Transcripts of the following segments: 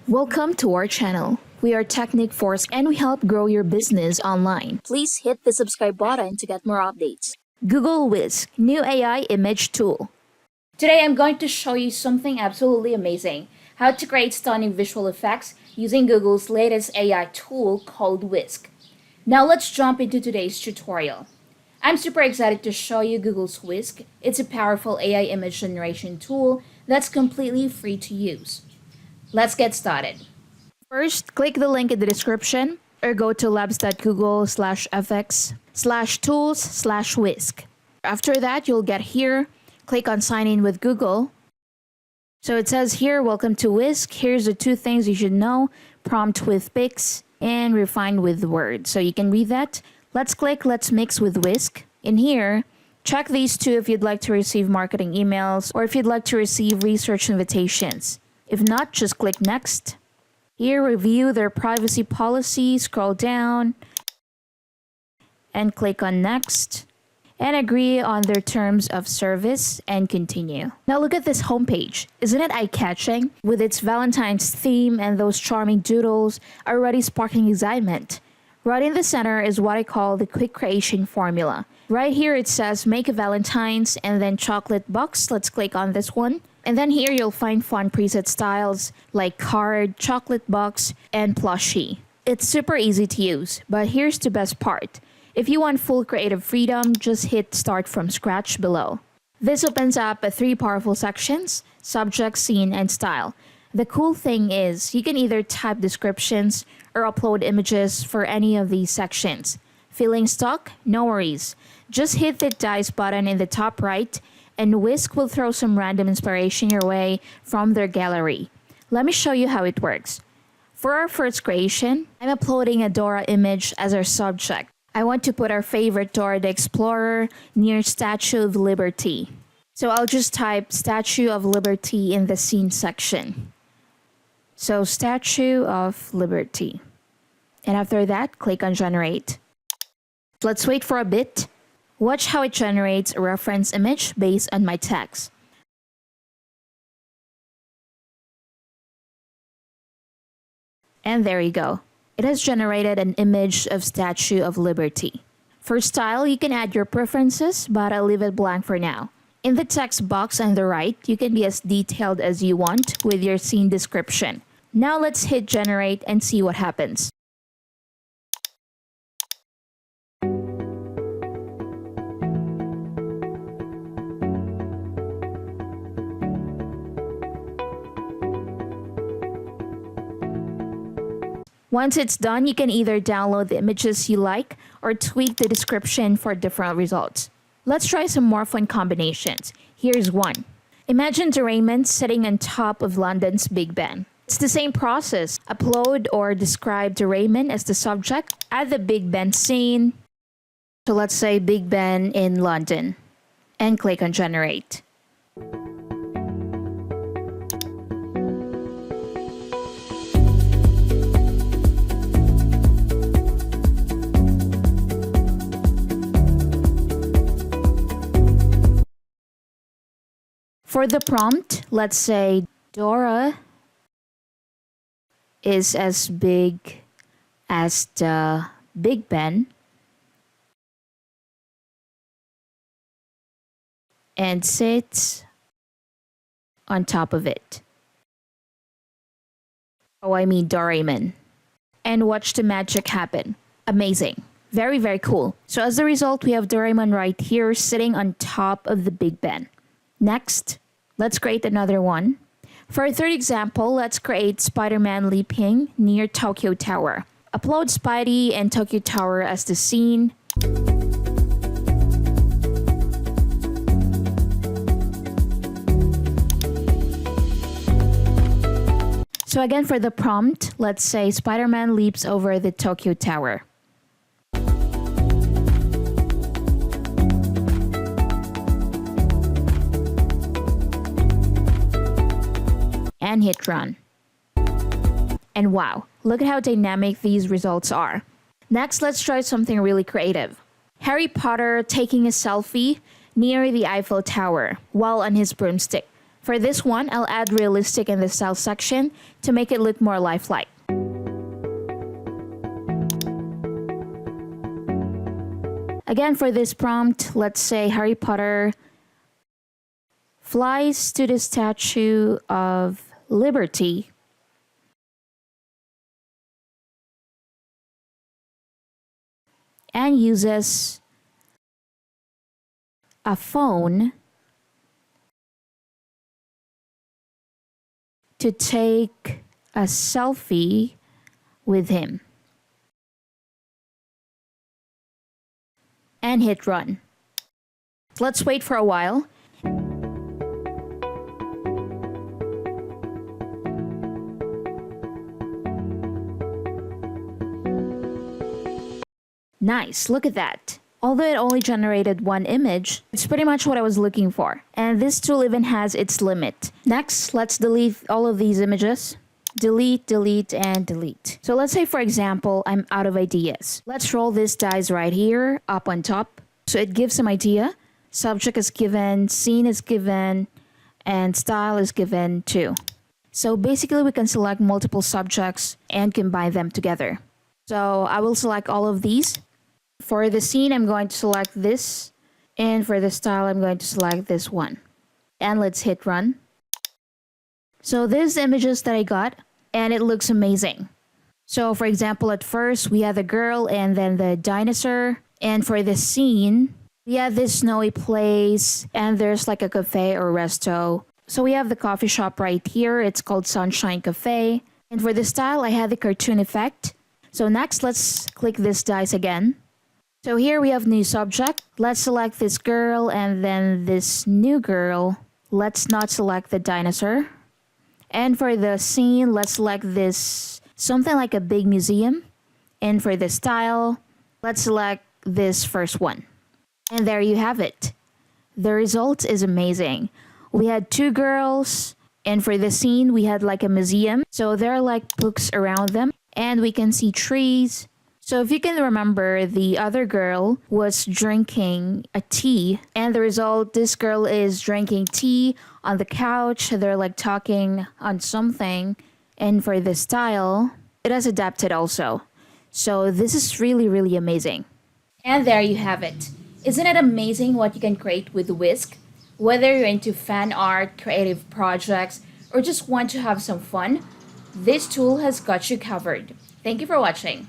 Welcome to our channel. We are Technic Force and we help grow your business online. Please hit the subscribe button to get more updates. Google Whisk, new AI image tool. Today I'm going to show you something absolutely amazing. How to create stunning visual effects using Google's latest AI tool called Whisk. Now let's jump into today's tutorial. I'm super excited to show you Google's Whisk. It's a powerful AI image generation tool that's completely free to use. Let's get started. First, click the link in the description or go to labs.google/fx/tools/whisk. After that, you'll get here. Click on sign in with Google. So it says here, welcome to Whisk. Here's the 2 things you should know: prompt with Pixci and refine with Word. So you can read that. Let's click Let's Mix with Whisk. In here, check these 2 if you'd like to receive marketing emails or if you'd like to receive research invitations. If not, just click Next. Here, review their privacy policy, scroll down, and click on Next, and agree on their terms of service, and continue. Now look at this homepage. Isn't it eye-catching? With its Valentine's theme and those charming doodles already sparking excitement. Right in the center is what I call the quick creation formula. Right here it says make a Valentine's and then chocolate box. Let's click on this one. And then here you'll find fun preset styles like card, chocolate box, and plushie. It's super easy to use, but here's the best part. If you want full creative freedom, just hit start from scratch below. This opens up 3 powerful sections: subject, scene, and style. The cool thing is you can either type descriptions or upload images for any of these sections. Feeling stuck? No worries. Just hit the dice button in the top right and Whisk will throw some random inspiration your way from their gallery. Let me show you how it works. For our first creation, I'm uploading a Dora image as our subject. I want to put our favorite Dora the Explorer near Statue of Liberty. So I'll just type Statue of Liberty in the scene section. So Statue of Liberty. And after that, click on Generate. Let's wait for a bit. Watch how it generates a reference image based on my text. And there you go. It has generated an image of Statue of Liberty. For style, you can add your preferences, but I'll leave it blank for now. In the text box on the right, you can be as detailed as you want with your scene description. Now let's hit generate and see what happens. Once it's done, you can either download the images you like or tweak the description for different results. Let's try some more fun combinations. Here's one. Imagine Doraemon sitting on top of London's Big Ben. It's the same process. Upload or describe Doraemon as the subject. Add the Big Ben scene. So let's say Big Ben in London. And click on Generate. For the prompt, let's say Dora is as big as the Big Ben and sits on top of it. Oh, I mean Doraemon. And watch the magic happen. Amazing. Very, very cool. So as a result, we have Doraemon right here sitting on top of the Big Ben. Next, let's create another one. For our third example, let's create Spider-Man leaping near Tokyo Tower. Upload Spidey and Tokyo Tower as the scene. So again, for the prompt, let's say Spider-Man leaps over the Tokyo Tower. And hit run. And wow, look at how dynamic these results are. Next, let's try something really creative. Harry Potter taking a selfie near the Eiffel Tower while on his broomstick. For this one, I'll add realistic in the style section to make it look more lifelike. Again, for this prompt, let's say Harry Potter flies to the Statue of Liberty and uses a phone to take a selfie with him. And hit run. Let's wait for a while. Nice, look at that. Although it only generated one image, it's pretty much what I was looking for. And this tool even has its limit. Next, let's delete all of these images. Delete, delete, and delete. So let's say, for example, I'm out of ideas. Let's roll this dice right here, up on top. So it gives some idea. Subject is given, scene is given, and style is given too. So basically, we can select multiple subjects and combine them together. So I will select all of these. For the scene, I'm going to select this. And for the style, I'm going to select this one. And let's hit run. So these images that I got, and it looks amazing. So for example, at first, we have the girl and then the dinosaur. And for the scene, we have this snowy place and there's like a cafe or resto. So we have the coffee shop right here. It's called Sunshine Cafe. And for the style, I had the cartoon effect. So next, let's click this dice again. So here we have new subject. Let's select this girl and then this new girl. Let's not select the dinosaur. And for the scene, let's select this, something like a big museum. And for the style, let's select this first one. And there you have it. The result is amazing. We had two girls, and for the scene, we had like a museum. So there are like books around them, and we can see trees. So if you can remember, the other girl was drinking a tea, and the result, this girl is drinking tea on the couch. They're like talking on something. And for the style, it has adapted also. So this is really, really amazing. And there you have it. Isn't it amazing what you can create with Whisk? Whether you're into fan art, creative projects, or just want to have some fun, this tool has got you covered. Thank you for watching.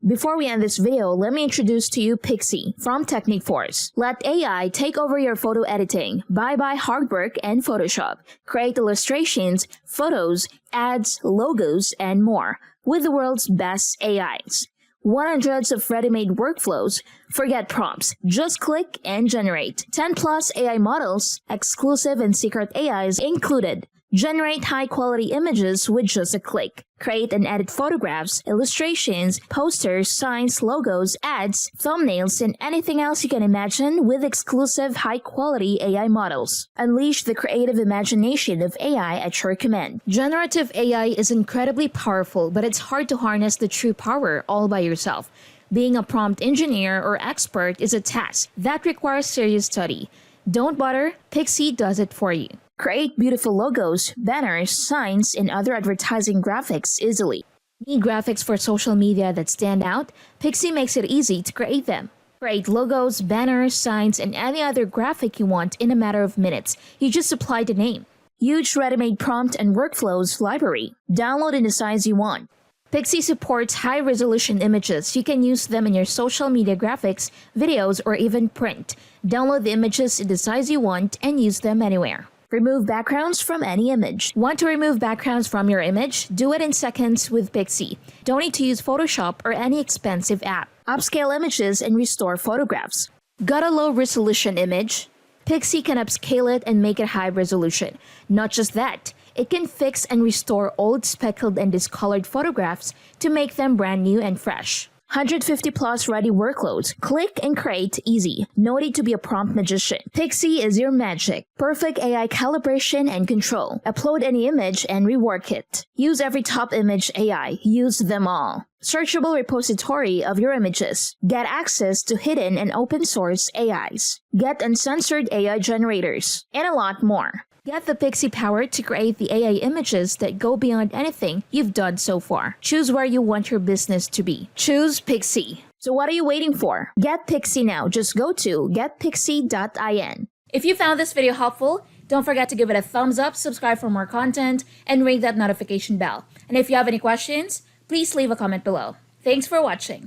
Before we end this video, let me introduce to you Pixci from Technique Force. Let AI take over your photo editing. Bye-bye hard work and Photoshop. Create illustrations, photos, ads, logos, and more with the world's best AIs. 100s of ready-made workflows. Forget prompts. Just click and generate. 10 plus AI models, exclusive and secret AIs included. Generate high-quality images with just a click. Create and edit photographs, illustrations, posters, signs, logos, ads, thumbnails, and anything else you can imagine with exclusive high-quality AI models. Unleash the creative imagination of AI at your command. Generative AI is incredibly powerful, but it's hard to harness the true power all by yourself. Being a prompt engineer or expert is a task that requires serious study. Don't bother, Pixci does it for you. Create beautiful logos, banners, signs, and other advertising graphics easily. Need graphics for social media that stand out? Pixci makes it easy to create them. Create logos, banners, signs, and any other graphic you want in a matter of minutes. You just apply the name. Huge ready-made prompt and workflows library. Download in the size you want. Pixci supports high-resolution images. You can use them in your social media graphics, videos, or even print. Download the images in the size you want and use them anywhere. Remove backgrounds from any image. Want to remove backgrounds from your image? Do it in seconds with Pixci. Don't need to use Photoshop or any expensive app. Upscale images and restore photographs. Got a low-resolution image? Pixci can upscale it and make it high resolution. Not just that, it can fix and restore old speckled and discolored photographs to make them brand new and fresh. 150 plus ready workloads. Click and create easy. No need to be a prompt magician. Pixci is your magic. Perfect AI calibration and control. Upload any image and rework it. Use every top image AI. Use them all. Searchable repository of your images. Get access to hidden and open source AIs. Get uncensored AI generators. And a lot more. Get the Pixci power to create the AI images that go beyond anything you've done so far. Choose where you want your business to be. Choose Pixci. So what are you waiting for? Get Pixci now. Just go to getpixci.in. If you found this video helpful, don't forget to give it a thumbs up, subscribe for more content, and ring that notification bell. And if you have any questions, please leave a comment below. Thanks for watching.